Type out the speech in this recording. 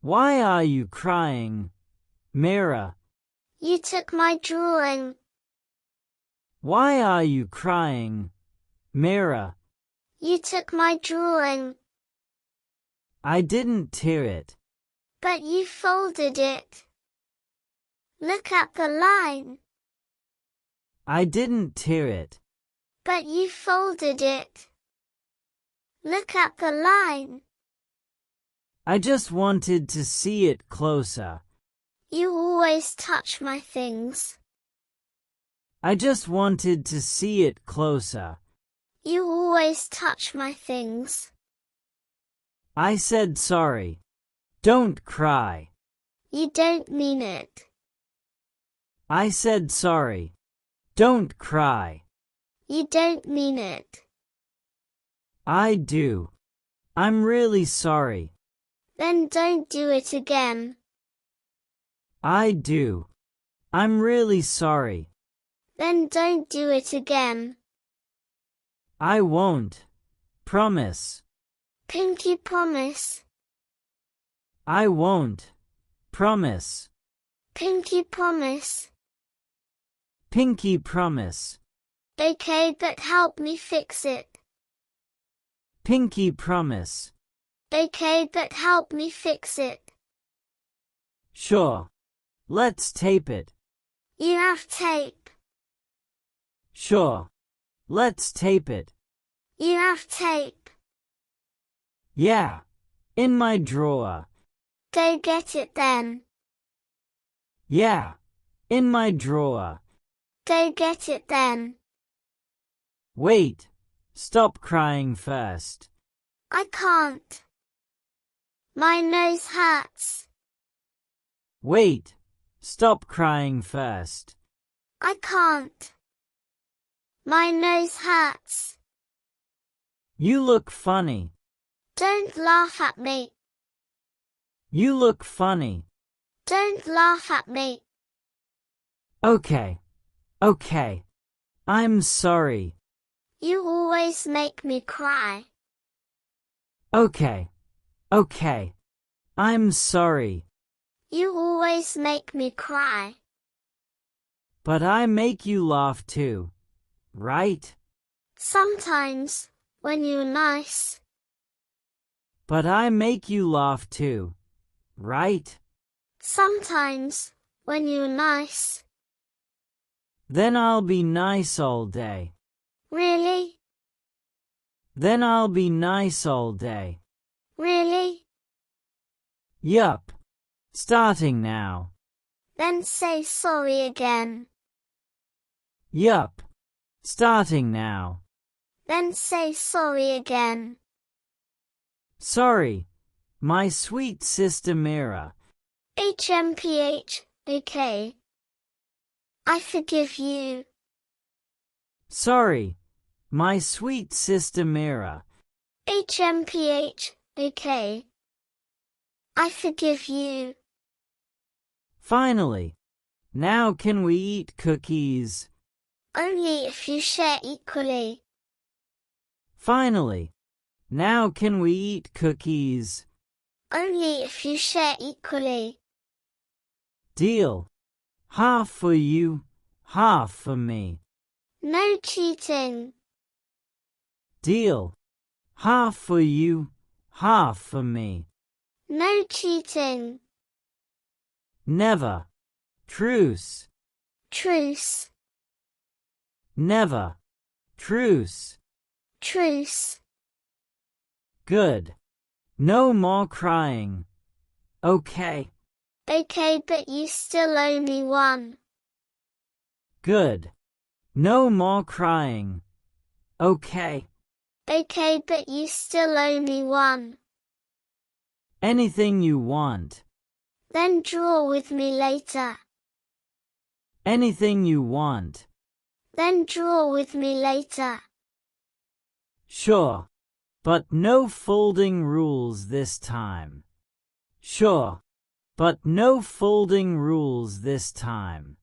Why are you crying, Meera? You took my drawing. Why are you crying, Meera? You took my drawing. I didn't tear it. But you folded it. Look at the line. I didn't tear it. But you folded it. Look at the line. I just wanted to see it closer. You always touch my things. I just wanted to see it closer. You always touch my things. I said sorry. Don't cry. You don't mean it. I said sorry. Don't cry. You don't mean it. I do. I'm really sorry. Then don't do it again. I do. I'm really sorry. Then don't do it again. I won't. Promise. Pinky promise. I won't. Promise. Pinky promise. Pinky promise. Okay, but help me fix it. Pinky promise. Okay, but help me fix it. Sure. Let's tape it. You have tape. Sure. Let's tape it. You have tape. Yeah. In my drawer. Go get it then. Yeah. In my drawer. Go get it then. Wait. Stop crying first. I can't. My nose hurts. Wait. Stop crying first. I can't. My nose hurts. You look funny. Don't laugh at me. You look funny. Don't laugh at me. Okay. Okay. I'm sorry. You always make me cry. Okay. Okay. I'm sorry. You always make me cry. But I make you laugh too. Right? Sometimes, when you're nice. But I make you laugh too. Right? Sometimes, when you're nice. Then I'll be nice all day. Really? Then I'll be nice all day. Really? Yup. Starting now. Then say sorry again. Yup. Starting now. Then say sorry again. Sorry. My sweet sister Meera. HMPH, okay. I forgive you. Sorry. My sweet sister Meera. HMPH, okay. I forgive you. Finally. Now can we eat cookies? Only if you share equally. Finally. Now can we eat cookies? Only if you share equally. Deal. Half for you, half for me. No cheating. Deal. Half for you, half for me. No cheating. Never. Truce. Truce. Never. Truce. Truce. Good. No more crying. Okay. Okay, but you still owe me one. Good. No more crying. Okay. Okay, but you still owe me one. Anything you want. Then draw with me later. Anything you want. Then draw with me later. Sure. But no folding rules this time. Sure. But no folding rules this time.